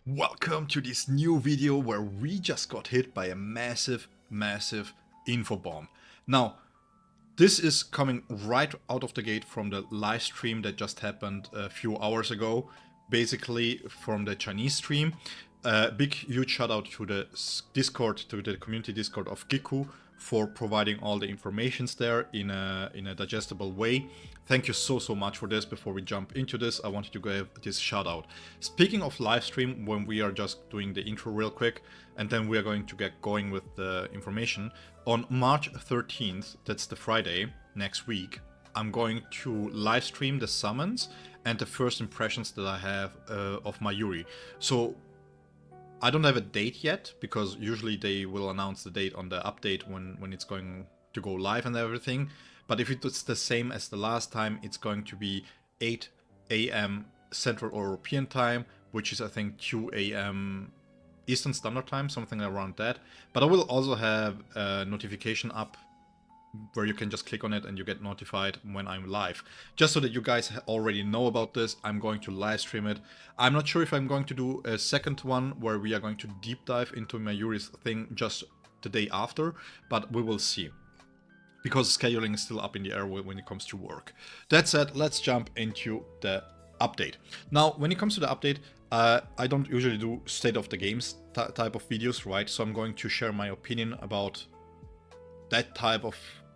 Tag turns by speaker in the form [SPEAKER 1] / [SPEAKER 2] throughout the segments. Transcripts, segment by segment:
[SPEAKER 1] Welcome to this new video where we just got hit by a massive info bomb. Now, this is coming right out of the gate from the live stream that just happened a few hours ago, basically from the Chinese stream. Big huge shout out to the Discord, to the community Discord of Giku for providing all the informations there in a digestible way. Thank you so much for this. Before we jump into this, I wanted to give this shout out. Speaking of live stream, when we are just doing the intro real quick, and then we are going to get going with the information, on March 13th, that's the Friday, next week, I'm going to live stream the summons and the first impressions that I have of Mayuri. So I don't have a date yet, because usually they will announce the date on the update when it's going to go live and everything. But if it's the same as the last time, it's going to be 8 AM Central European Time, which is I think 2 AM Eastern Standard Time, something around that. But I will also have a notification up where you can just click on it and you get notified when I'm live. Just so that you guys already know about this, I'm going to live stream it. I'm not sure if I'm going to do a second one where we are going to deep dive into Mayuri's thing just the day after, but we will see. Because scheduling is still up in the air when it comes to work. That said, let's jump into the update. Now, when it comes to the update, I don't usually do state of the games type of videos, right? So I'm going to share my opinion about that type of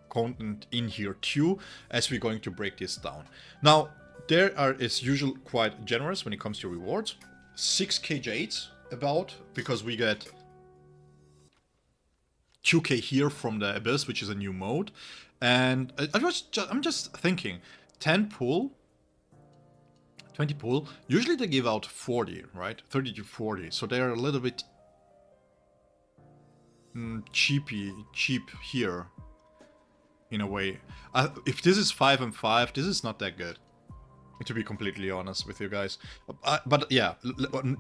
[SPEAKER 1] content in here too, as we're going to break this down. Now, there is usually quite generous when it comes to rewards. 6k jades about, because we get 2k here from the Abyss, which is a new mode. And I'm just thinking, 10 pull, 20 pull, usually they give out 40, right? 30 to 40, so they're a little bit cheap here, in a way. If this is 5 and 5, this is not that good, to be completely honest with you guys. But yeah,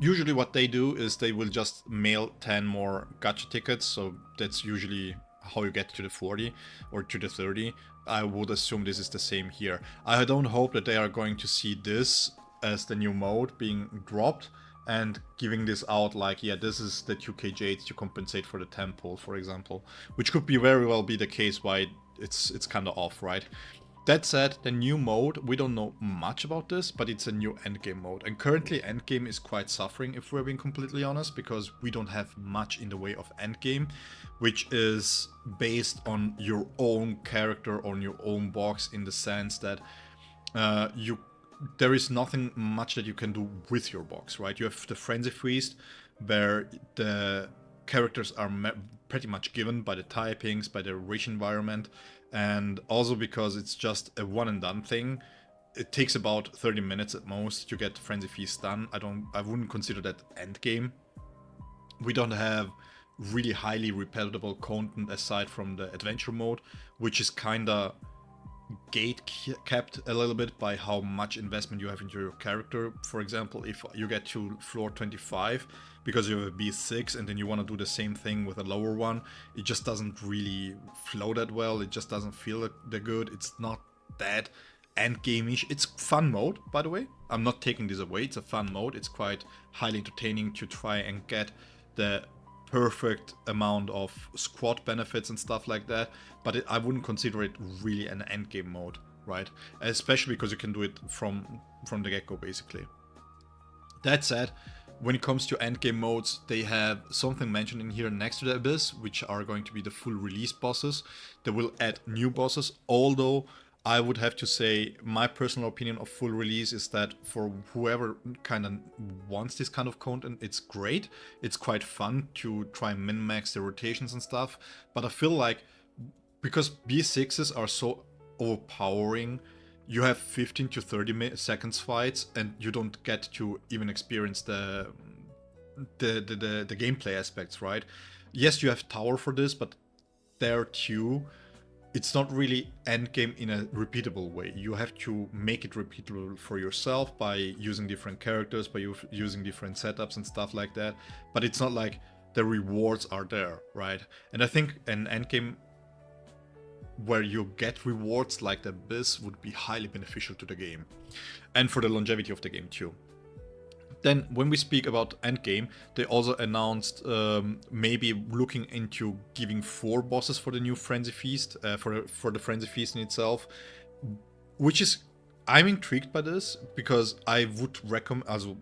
[SPEAKER 1] usually what they do is they will just mail 10 more gacha tickets, so that's usually how you get to the 40 or to the 30. I would assume this is the same here. I don't hope that they are going to see this as the new mode being dropped and giving this out like, yeah, this is the 2k jades to compensate for the 10 pull, for example, which could be very well be the case why it's kind of off, right? That said, the new mode, we don't know much about this, but it's a new endgame mode. And currently endgame is quite suffering, if we're being completely honest, because we don't have much in the way of endgame, which is based on your own character, on your own box, in the sense that there is nothing much that you can do with your box, right? You have the Frenzy Feast, where the characters are pretty much given by the typings, by the rich environment, and also because it's just a one and done thing. It takes about 30 minutes at most to get Frenzy Feast done. I wouldn't consider that end game. We don't have really highly repeatable content aside from the adventure mode, which is kinda gate capped a little bit by how much investment you have into your character. For example, if you get to floor 25 because you have a B6 and then you want to do the same thing with a lower one, it just doesn't really flow that well. It just doesn't feel that good. It's not that end game-ish. It's fun mode, by the way. I'm not taking this away. It's a fun mode. It's quite highly entertaining to try and get the perfect amount of squad benefits and stuff like that, but I wouldn't consider it really an endgame mode, right? Especially because you can do it from the get-go, basically. That said, when it comes to endgame modes, they have something mentioned in here next to the Abyss, which are going to be the full release bosses. They will add new bosses, although I would have to say my personal opinion of full release is that for whoever kind of wants this kind of content, it's great. It's quite fun to try and min-max the rotations and stuff. But I feel like because B6s are so overpowering, you have 15 to 30 seconds fights and you don't get to even experience the gameplay aspects, right? Yes, you have tower for this, but there too, it's not really endgame in a repeatable way. You have to make it repeatable for yourself by using different characters, by using different setups and stuff like that. But it's not like the rewards are there, right? And I think an endgame where you get rewards like the Abyss would be highly beneficial to the game. And for the longevity of the game too. Then, when we speak about endgame, they also announced maybe looking into giving 4 bosses for the new Frenzy Feast, for the Frenzy Feast in itself, which is, I'm intrigued by this because I would recommend, also,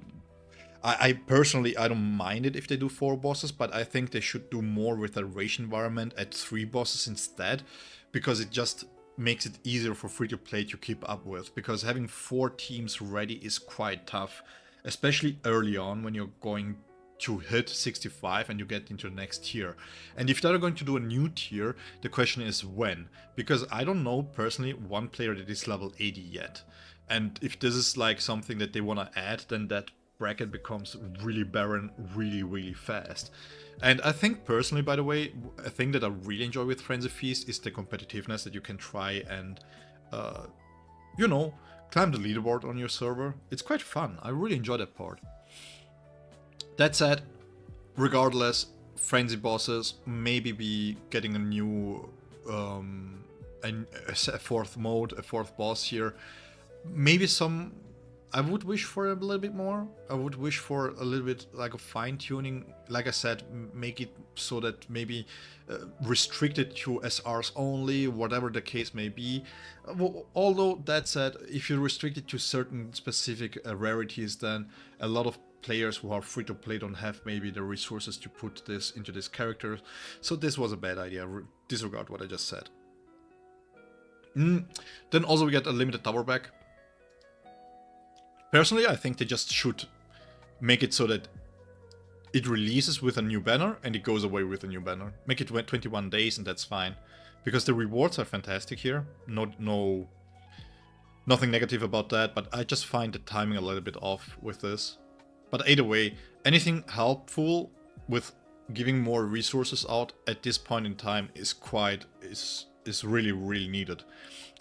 [SPEAKER 1] I personally, I don't mind it if they do 4 bosses, but I think they should do more with the race environment at 3 bosses instead, because it just makes it easier for free-to-play to keep up with, because having 4 teams ready is quite tough, especially early on when you're going to hit 65 and you get into the next tier. And if they're going to do a new tier, the question is when, because I don't know personally one player that is level 80 yet. And if this is like something that they want to add, then that bracket becomes really barren really fast. And I think personally, by the way, a thing that I really enjoy with Frenzy Feast is the competitiveness that you can try and, you know, climb the leaderboard on your server. It's quite fun. I really enjoy that part. That said, regardless, Frenzy bosses, maybe be getting a new, a 4th mode, a 4th boss here. Maybe some, I would wish for a little bit more. I would wish for a little bit like a fine tuning. Like I said, make it so that maybe restricted to SRs only, whatever the case may be. Although that said, if you restrict it to certain specific rarities, then a lot of players who are free to play don't have maybe the resources to put this into this character. So this was a bad idea. Disregard what I just said. Then also we get a limited tower back. Personally, I think they just should make it so that it releases with a new banner and it goes away with a new banner. Make it 21 days and that's fine. Because the rewards are fantastic here. Nothing negative about that, but I just find the timing a little bit off with this. But either way, anything helpful with giving more resources out at this point in time is really needed.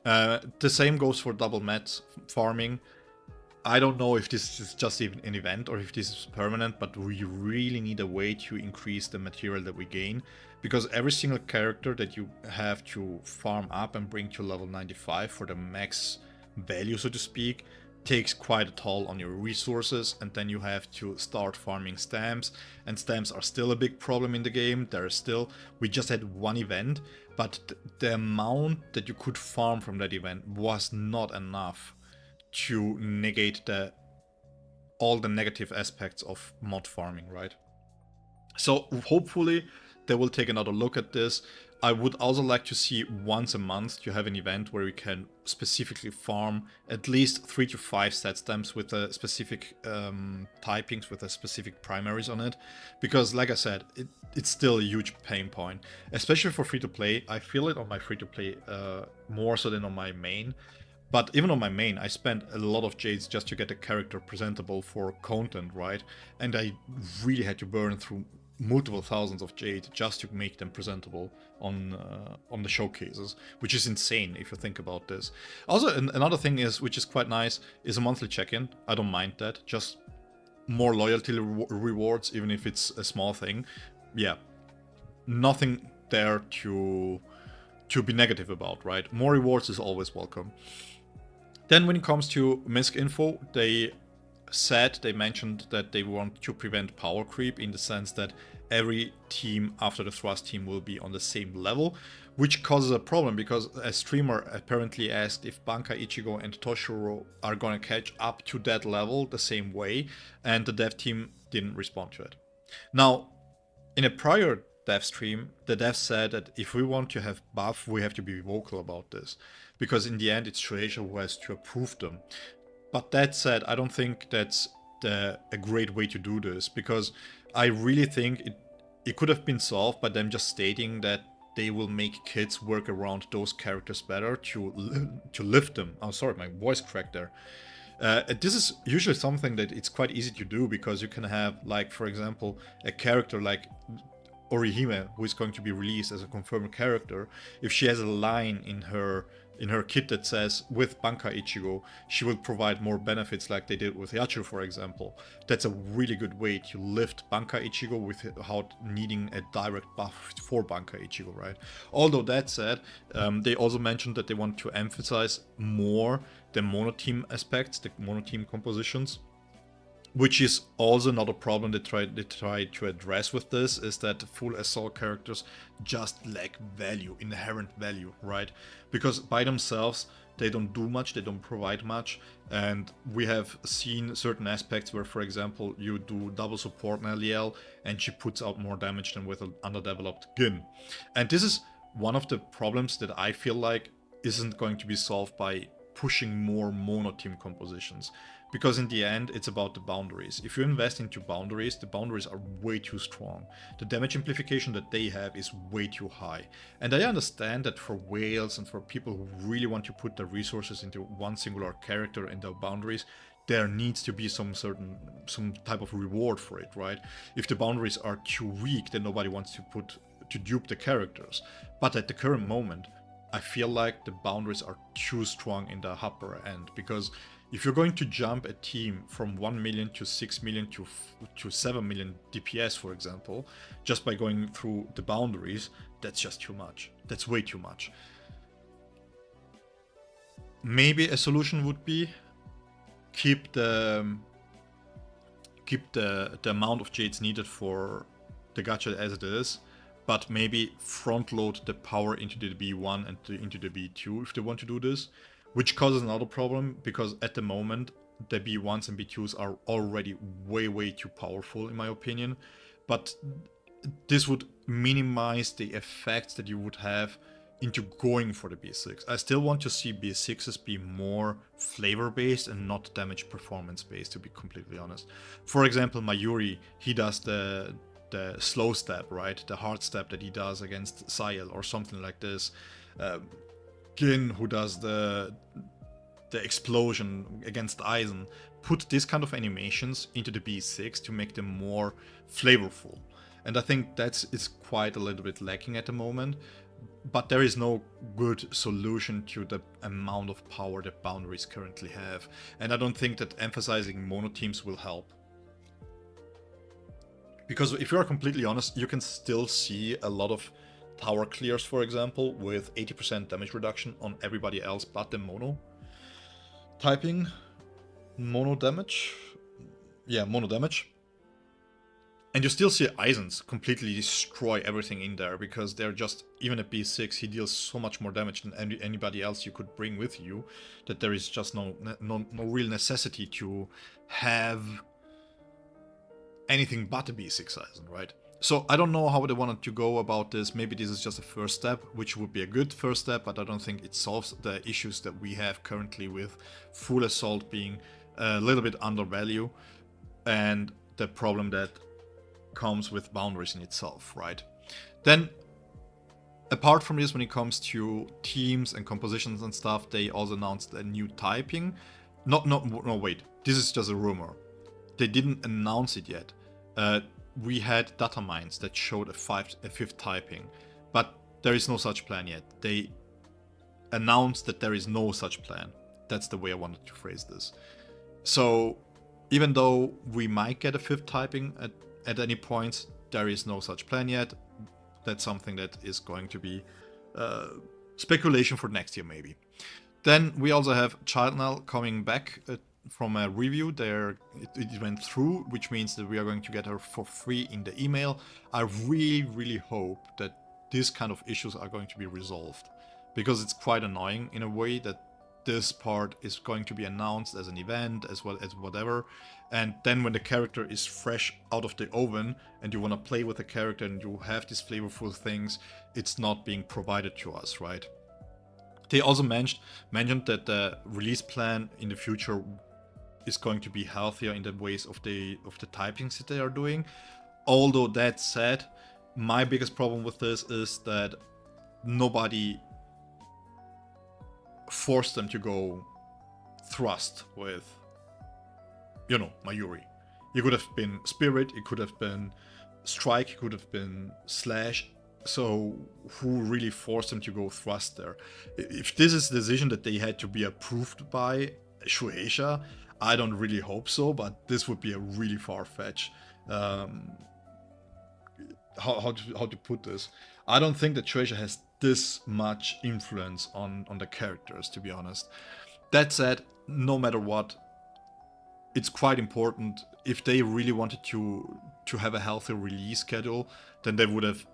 [SPEAKER 1] The same goes for double mat farming. I don't know if this is just even an event or if this is permanent, but we really need a way to increase the material that we gain, because every single character that you have to farm up and bring to level 95 for the max value, so to speak, takes quite a toll on your resources, and then you have to start farming stamps, and stamps are still a big problem in the game. We just had one event, but the amount that you could farm from that event was not enough to negate all the negative aspects of mod farming, right? So hopefully they will take another look at this. I would also like to see once a month to have an event where we can specifically farm at least 3 to 5 set stamps with a specific typings, with a specific primaries on it. Because like I said, it's still a huge pain point, especially for free-to-play. I feel it on my free-to-play more so than on my main. But even on my main, I spent a lot of jades just to get the character presentable for content, right? And I really had to burn through multiple thousands of jade just to make them presentable on the showcases, which is insane if you think about this. Also, another thing which is quite nice, is a monthly check-in. I don't mind that. Just more loyalty rewards, even if it's a small thing. Yeah, nothing there to be negative about, right? More rewards is always welcome. Then when it comes to MISC info, they mentioned that they want to prevent power creep, in the sense that every team after the Thrust team will be on the same level, which causes a problem, because a streamer apparently asked if Banka, Ichigo and Toshiro are gonna catch up to that level the same way, and the dev team didn't respond to it. Now, in a prior dev stream, the dev said that if we want to have buff, we have to be vocal about this, because in the end it's Shueisha who has to approve them. But that said, I don't think that's a great way to do this, because I really think it could have been solved by them just stating that they will make kids work around those characters better to lift them. Oh, sorry, my voice cracked there. This is usually something that it's quite easy to do, because you can have, like, for example, a character like Orihime, who is going to be released as a confirmed character. If she has a line in her kit that says, with Banka Ichigo, she will provide more benefits, like they did with Yachiru, for example. That's a really good way to lift Banka Ichigo without needing a direct buff for Banka Ichigo, right? Although that said, they also mentioned that they want to emphasize more the mono-team aspects, the mono-team compositions, which is also not a problem they try to address with this, is that full assault characters just lack value, inherent value, right? Because by themselves they don't do much, they don't provide much, and we have seen certain aspects where, for example, you do double support Naliel and she puts out more damage than with an underdeveloped Gin. And this is one of the problems that I feel like isn't going to be solved by pushing more mono team compositions, because in the end it's about the boundaries. If you invest into boundaries, the boundaries are way too strong. The damage amplification that they have is way too high. And I understand that for whales and for people who really want to put their resources into one singular character and their boundaries, there needs to be some type of reward for it, right? If the boundaries are too weak, then nobody wants to dupe the characters. But at the current moment, I feel like the boundaries are too strong in the upper end, because if you're going to jump a team from 1 million to 6 million to 7 million DPS, for example, just by going through the boundaries, that's just too much. That's way too much. Maybe a solution would be keep the amount of jades needed for the gacha as it is, but maybe front load the power into the B1 and into the B2 if they want to do this, which causes another problem, because at the moment the B1s and B2s are already way too powerful in my opinion. But this would minimize the effects that you would have into going for the B6. I still want to see B6s be more flavor based and not damage performance based, to be completely honest. For example, Mayuri, he does the slow step, right? The hard step that he does against Sayel or something like this. Gin, who does the explosion against Eisen, put this kind of animations into the B6 to make them more flavorful. And I think is quite a little bit lacking at the moment. But there is no good solution to the amount of power that boundaries currently have. And I don't think that emphasizing mono teams will help. Because if you are completely honest, you can still see a lot of tower clears, for example, with 80% damage reduction on everybody else but the mono typing. Mono damage. And you still see Eisens completely destroy everything in there, because they're just, even at B6, he deals so much more damage than anybody else you could bring with you, that there is just no real necessity to have anything but a B6 Eisen, right? So I don't know how they wanted to go about this. Maybe this is just a first step, which would be a good first step, but I don't think it solves the issues that we have currently with full assault being a little bit undervalued, and the problem that comes with boundaries in itself, right? Then, apart from this, when it comes to teams and compositions and stuff, they also announced a new typing. No, wait, this is just a rumor. They didn't announce it yet. We had data mines that showed a fifth typing, but there is no such plan yet. They announced that there is no such plan. That's the way I wanted to phrase this. So, even though we might get a fifth typing at any point, there is no such plan yet. That's something that is going to be speculation for next year, maybe. Then we also have Childnell coming back from a review. There it went through, which means that we are going to get her for free in the email. I really hope that these kind of issues are going to be resolved, because it's quite annoying in a way that this part is going to be announced as an event, as well as whatever, and then when the character is fresh out of the oven and you want to play with the character and you have these flavorful things, it's not being provided to us, right? They also mentioned that the release plan in the future is going to be healthier in the ways of the typings that they are doing. Although that said, my biggest problem with this is that nobody forced them to go thrust with, Mayuri. It could have been Spirit, it could have been Strike, it could have been Slash. So who really forced them to go thrust there? If this is the decision that they had to be approved by Shueisha, I don't really hope so, but this would be a really far-fetched how to put this. I don't think that Shueisha has this much influence on the characters, to be honest. That said, no matter what, it's quite important if they really wanted to have a healthy release schedule, then they would have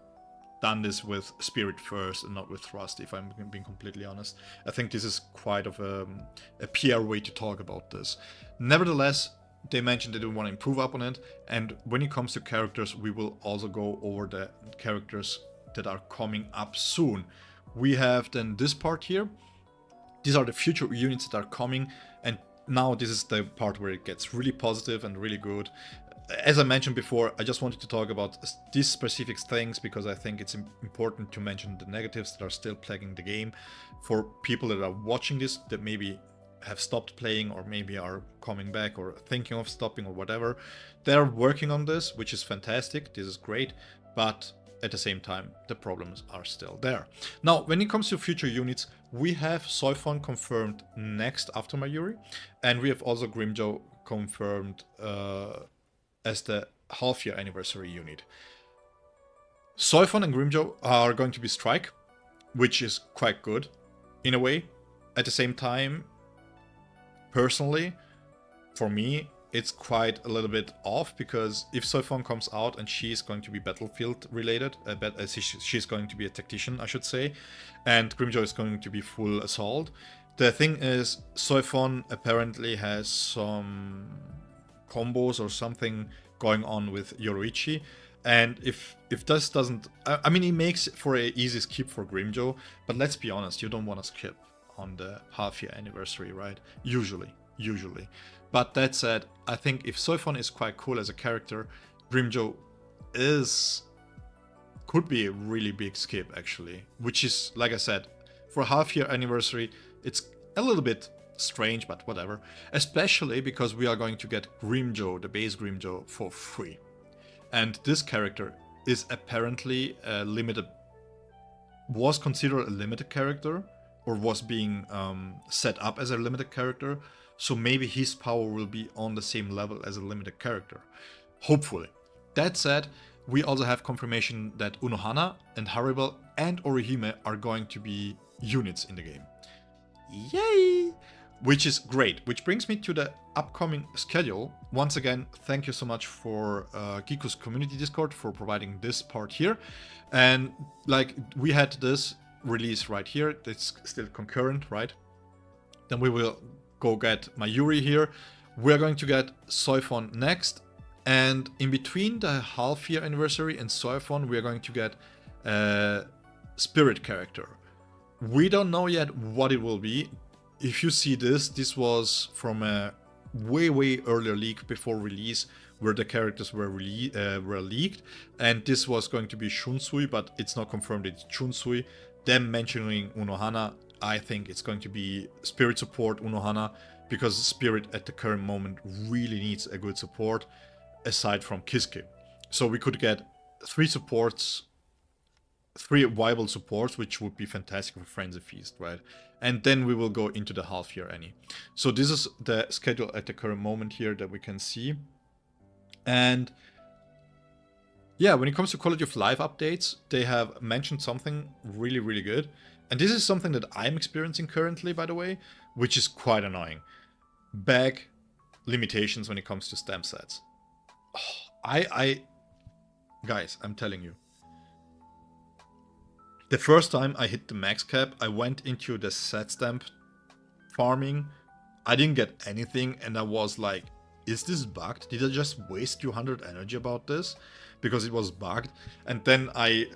[SPEAKER 1] done this with Spirit first and not with Thrust, if I'm being completely honest. I think this is quite of a PR way to talk about this. Nevertheless, they mentioned they want to improve upon it, and when it comes to characters, we will also go over the characters that are coming up soon. We have then this part here. These are the future units that are coming, and now this is the part where it gets really positive and really good. As I mentioned before, I just wanted to talk about these specific things because I think it's important to mention the negatives that are still plaguing the game for people that are watching this that maybe have stopped playing or maybe are coming back or thinking of stopping or whatever. They're working on this, which is fantastic. This is great, but at the same time, the problems are still there. Now, when it comes to future units, we have Soifon confirmed next after Mayuri, and we have also Grimjow confirmed as the half-year anniversary unit. Soifon and Grimjow are going to be Strike, which is quite good in a way. At the same time, personally, for me, it's quite a little bit off, because if Soifon comes out and she's going to be battlefield related, she's going to be a tactician, I should say, and Grimjow is going to be full assault. The thing is, Soifon apparently has some combos or something going on with Yoruichi, and if this doesn't, I mean, it makes for an easy skip for Grimjow, but let's be honest, you don't want to skip on the half-year anniversary, right? Usually. But that said, I think if Soifon is quite cool as a character, Grimjow could be a really big skip actually, which is, like I said, for a half-year anniversary, it's a little bit strange, but whatever. Especially because we are going to get Grimjow, the base Grimjow, for free. And this character is apparently was considered a limited character, or was being set up as a limited character. So maybe his power will be on the same level as a limited character. Hopefully. That said, we also have confirmation that Unohana and Haribel and Orihime are going to be units in the game. Yay! Which is great. Which brings me to the upcoming schedule. Once again, thank you so much for Giku's community Discord for providing this part here. And like, we had this release right here. It's still concurrent, right? Then we will go get Mayuri here. We're going to get Soifon next. And in between the half-year anniversary and Soifon, we're going to get a Spirit character. We don't know yet what it will be. If you see this was from a way earlier leak before release, where the characters were leaked, and this was going to be Shunsui, but it's not confirmed it's Shunsui. Them mentioning Unohana, I think it's going to be Spirit support Unohana, because Spirit at the current moment really needs a good support aside from Kisuke. So we could get 3 viable supports, which would be fantastic for Frenzy Feast, right? And then we will go into the half-year Annie. So this is the schedule at the current moment here that we can see. And yeah, when it comes to quality of life updates, they have mentioned something really good. And this is something that I'm experiencing currently, by the way, which is quite annoying. Bag limitations when it comes to stamp sets. Oh, guys, I'm telling you. The first time I hit the max cap, I went into the set stamp farming. I didn't get anything, and I was like, is this bugged? Did I just waste 200 energy about this? Because it was bugged. And then I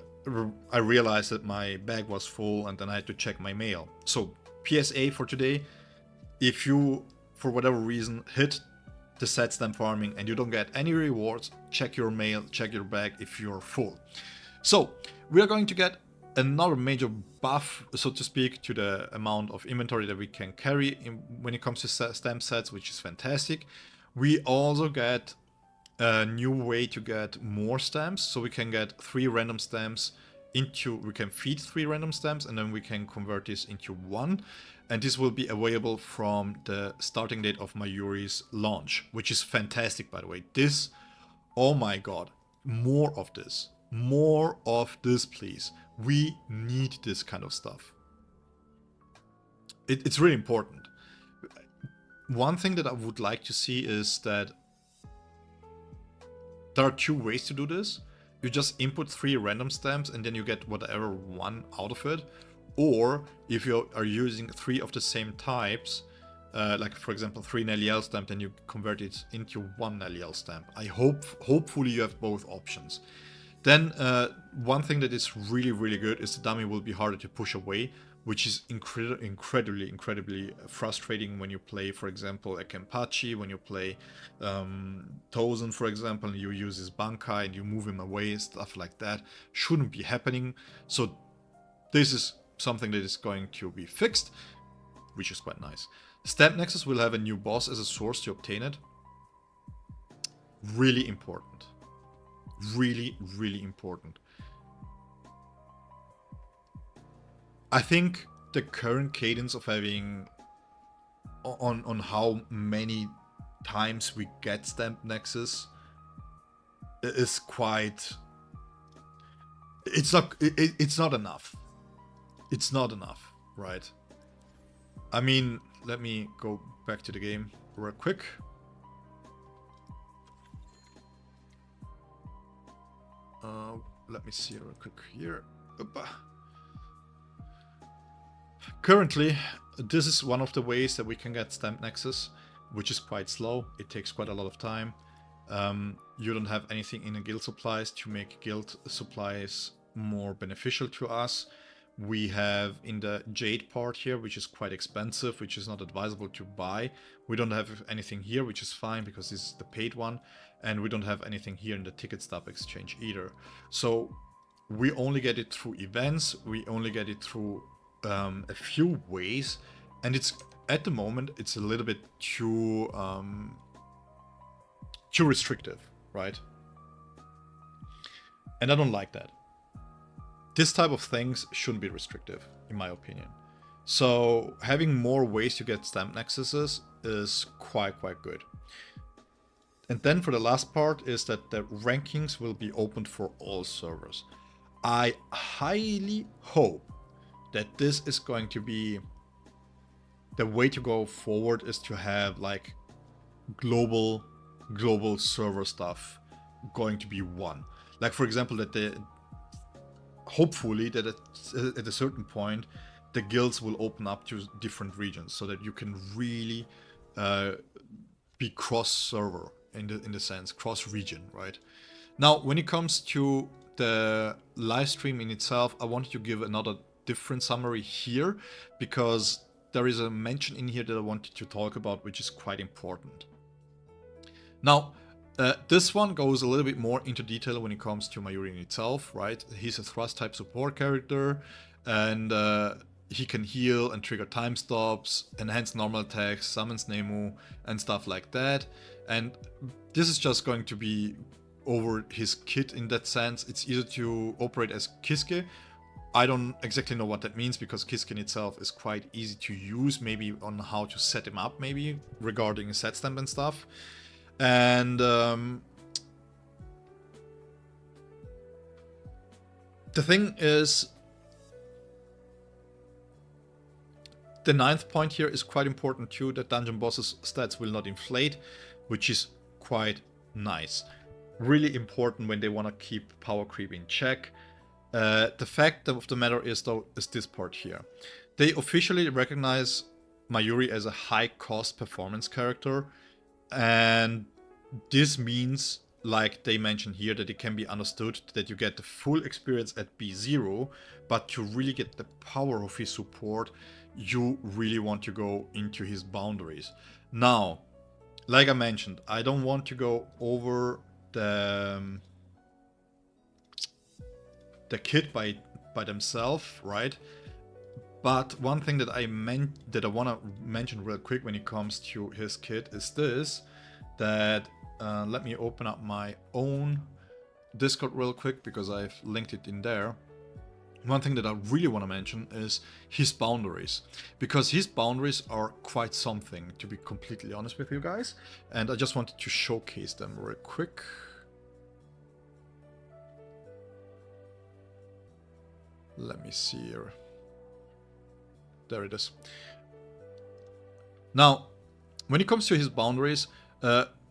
[SPEAKER 1] realized that my bag was full, and then I had to check my mail. So PSA for today, if you, for whatever reason, hit the set stamp farming and you don't get any rewards, check your mail, check your bag if you're full. So we are going to get another major buff, so to speak, to the amount of inventory that we can carry when it comes to stamp sets, which is fantastic. We also get a new way to get more stamps, so we can get 3 random stamps we can feed 3 random stamps, and then we can convert this into 1. And this will be available from the starting date of Mayuri's launch, which is fantastic, by the way. This, oh my god, more of this. More of this, please. We need this kind of stuff. It's really important. One thing that I would like to see is that There are two ways to do this. You just input 3 random stamps and then you get whatever one out of it. Or if you are using 3 of the same types, like for example 3 Neliel stamp, then you convert it into 1 Neliel stamp. Hopefully you have both options. Then one thing that is really good is the dummy will be harder to push away, which is incredibly frustrating when you play, for example, a Kenpachi, when you play Tozen, for example, and you use his Bankai and you move him away, stuff like that. Shouldn't be happening. So this is something that is going to be fixed, which is quite nice. Stamp Nexus will have a new boss as a source to obtain it. Really important. Really important. I think the current cadence of having on how many times we get Stamp Nexus is quite... It's not enough. It's not enough, right? I mean, let me go back to the game real quick. Let me see real quick here. Opa. Currently, this is one of the ways that we can get Stamp Nexus, which is quite slow. It takes quite a lot of time. You don't have anything in the guild supplies to make guild supplies more beneficial to us. We have in the Jade part here, which is quite expensive, which is not advisable to buy. We don't have anything here, which is fine because this is the paid one. And we don't have anything here in the ticket stub exchange either. So we only get it through events. We only get it through a few ways. And it's at the moment, it's a little bit too restrictive, right? And I don't like that. This type of things shouldn't be restrictive, in my opinion. So having more ways to get Stamp Nexuses is quite good. And then for the last part is that the rankings will be opened for all servers. I highly hope that this is going to be the way to go forward, is to have like global server stuff going to be one. Like for example, that hopefully that at a certain point the guilds will open up to different regions so that you can really be cross-server in the sense, cross-region, right? Now, when it comes to the live stream in itself, I wanted to give another different summary here because there is a mention in here that I wanted to talk about, which is quite important. Now, this one goes a little bit more into detail when it comes to Mayuri in itself, right? He's a thrust type support character, and he can heal and trigger time stops, enhance normal attacks, summons Nemu, and stuff like that. And this is just going to be over his kit in that sense. It's easier to operate as Kiske. I don't exactly know what that means because Kiske in itself is quite easy to use, maybe on how to set him up, maybe regarding set stamp and stuff. And the thing is, the 9th point here is quite important too, that dungeon bosses stats will not inflate, which is quite nice. Really important when they want to keep power creep in check. The fact of the matter is though, is this part here. They officially recognize Mayuri as a high cost performance character, and this means, like they mention here, that it can be understood that you get the full experience at B0, but to really get the power of his support, you really want to go into his boundaries. Now, like I mentioned, I don't want to go over the kit by themselves, right? But one thing that I want to mention real quick when it comes to his kit is this, that let me open up my own Discord real quick because I've linked it in there. One thing that I really want to mention is his boundaries, because his boundaries are quite something, to be completely honest with you guys, and I just wanted to showcase them real quick. Let me see here. There it is. Now, when it comes to his boundaries,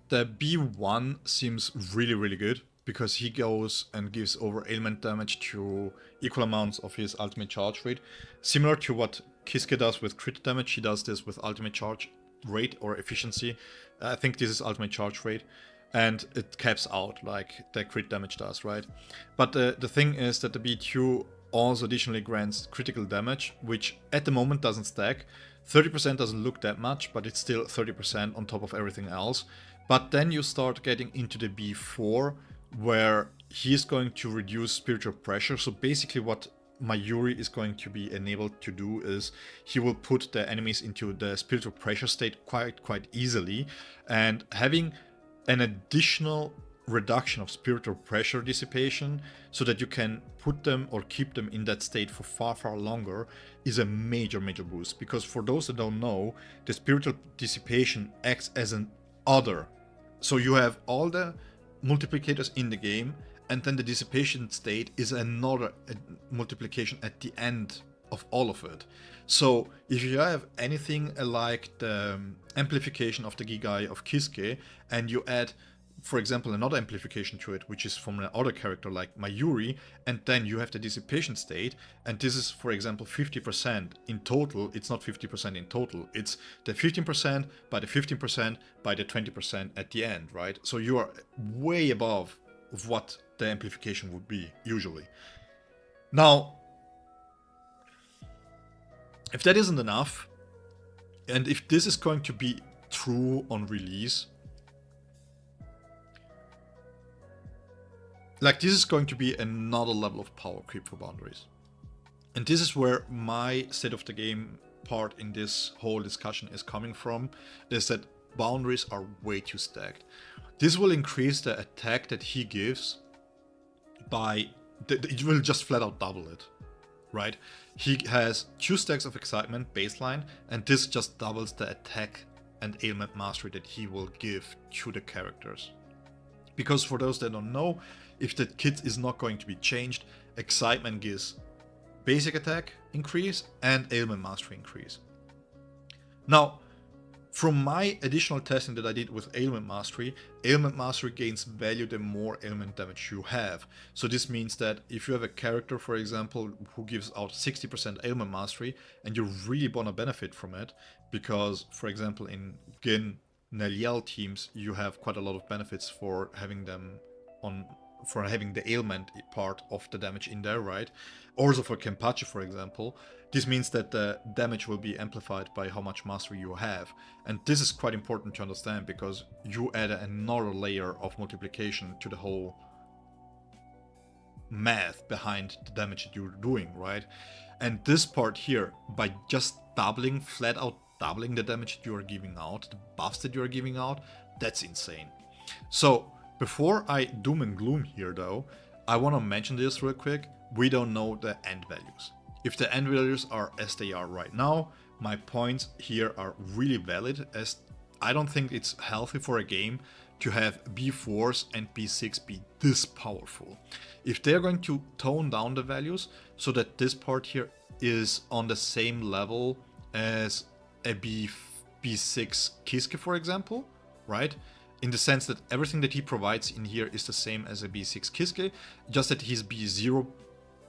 [SPEAKER 1] the B1 seems really good because he goes and gives over ailment damage to equal amounts of his ultimate charge rate. Similar to what Kiske does with crit damage, he does this with ultimate charge rate or efficiency. I think this is ultimate charge rate. And it caps out like the crit damage does, right? But the thing is that the B2 also additionally grants critical damage, which at the moment doesn't stack. 30% doesn't look that much, but it's still 30% on top of everything else. But then you start getting into the B4, where he's going to reduce spiritual pressure. So basically what Mayuri is going to be enabled to do is he will put the enemies into the spiritual pressure state quite easily, and having an additional reduction of spiritual pressure dissipation so that you can put them or keep them in that state for far longer is a major boost. Because for those that don't know, the spiritual dissipation acts as an other. So you have all the multiplicators in the game, and then the dissipation state is another multiplication at the end of all of it. So if you have anything like the amplification of the Gigai of Kiske, and you add, for example, another amplification to it, which is from another character like Mayuri, and then you have the dissipation state, and this is, for example, 50% in total. It's not 50% in total, it's the 15% by the 15% by the 20% at the end, right? So you are way above of what the amplification would be usually. Now, if that isn't enough, and if this is going to be true on release, like, this is going to be another level of power creep for boundaries. And this is where my state of the game part in this whole discussion is coming from, is that boundaries are way too stacked. This will increase the attack that he gives by, it will just flat out double it, right? He has 2 stacks of excitement baseline, and this just doubles the attack and ailment mastery that he will give to the characters. Because for those that don't know, if the kit is not going to be changed, excitement gives basic attack increase and ailment mastery increase. Now, from my additional testing that I did with ailment mastery gains value the more ailment damage you have. So this means that if you have a character, for example, who gives out 60% ailment mastery, and you really want to benefit from it, because, for example, in Gin Neliel teams, you have quite a lot of benefits for having them on, for having the ailment part of the damage in there, right? Also for Kenpachi, for example, this means that the damage will be amplified by how much mastery you have. And this is quite important to understand, because you add another layer of multiplication to the whole math behind the damage that you're doing, right? And this part here, by just doubling, flat out doubling the damage that you are giving out, the buffs that you are giving out, that's insane. So before I doom and gloom here though, I want to mention this real quick. We don't know the end values. If the end values are as they are right now, my points here are really valid, as I don't think it's healthy for a game to have B4s and B6 be this powerful. If they're going to tone down the values so that this part here is on the same level as a B6 Kiske, for example, right? In the sense that everything that he provides in here is the same as a B6 Kiske, just that his B0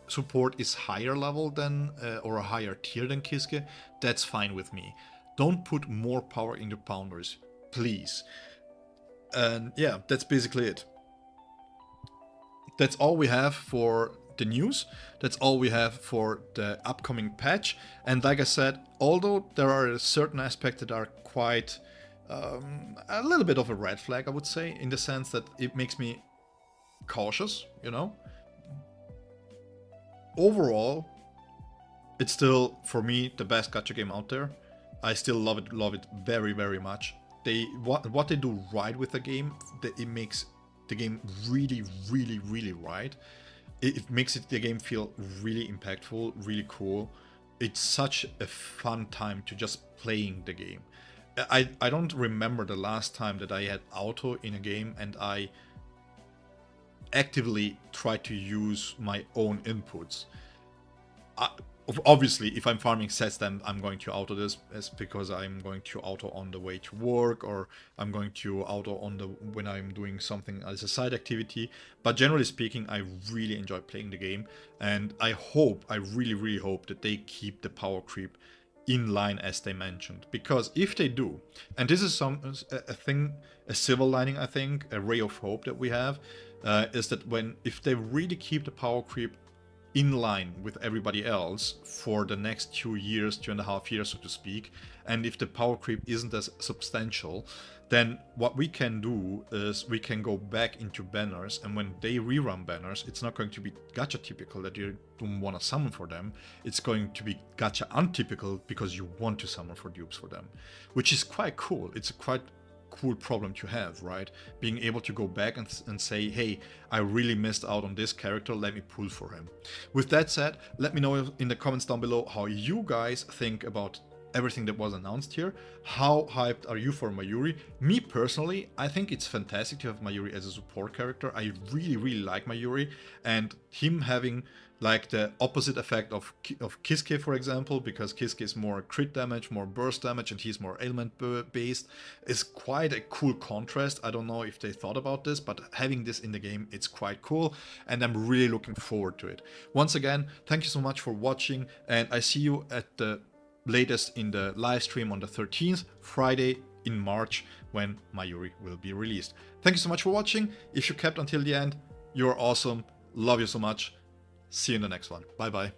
[SPEAKER 1] support is higher level than, or a higher tier than Kiske, that's fine with me. Don't put more power into boundaries, please. And yeah, that's basically it. That's all we have for the news. That's all we have for the upcoming patch. And like I said, although there are certain aspects that are quite a little bit of a red flag, I would say, in the sense that it makes me cautious, you know. Overall, it's still, for me, the best gacha game out there. I still love it very much. What they do right with the game, it makes the game really right. It makes the game feel really impactful, really cool. It's such a fun time to just playing the game. I don't remember the last time that I had auto in a game and I actively try to use my own inputs. obviously, if I'm farming sets, then I'm going to auto this, is because I'm going to auto on the way to work, or I'm going to auto on the when I'm doing something as a side activity. But generally speaking, I really enjoy playing the game, and I really hope that they keep the power creep in line as they mentioned. Because if they do, and this is a silver lining, I think, a ray of hope that we have, is that if they really keep the power creep in line with everybody else for the next 2 years, 2.5 years, so to speak, and if the power creep isn't as substantial, then what we can do is we can go back into banners, and when they rerun banners, it's not going to be gacha typical that you don't want to summon for them. It's going to be gacha untypical because you want to summon for dupes for them, which is quite cool. It's a quite cool problem to have, right? Being able to go back and say, hey, I really missed out on this character, let me pull for him. With that said, let me know in the comments down below how you guys think about everything that was announced here. How hyped are you for Mayuri? Me personally, I think it's fantastic to have Mayuri as a support character. I really like Mayuri, and him having like the opposite effect of Kiske, for example, because Kiske is more crit damage, more burst damage, and he's more ailment based, is quite a cool contrast. I don't know if they thought about this, but having this in the game, it's quite cool, and I'm really looking forward to it. Once again, thank you so much for watching, and I see you at the latest in the live stream on the 13th, Friday in March, when Mayuri will be released. Thank you so much for watching. If you kept until the end, you're awesome. Love you so much. See you in the next one. Bye bye.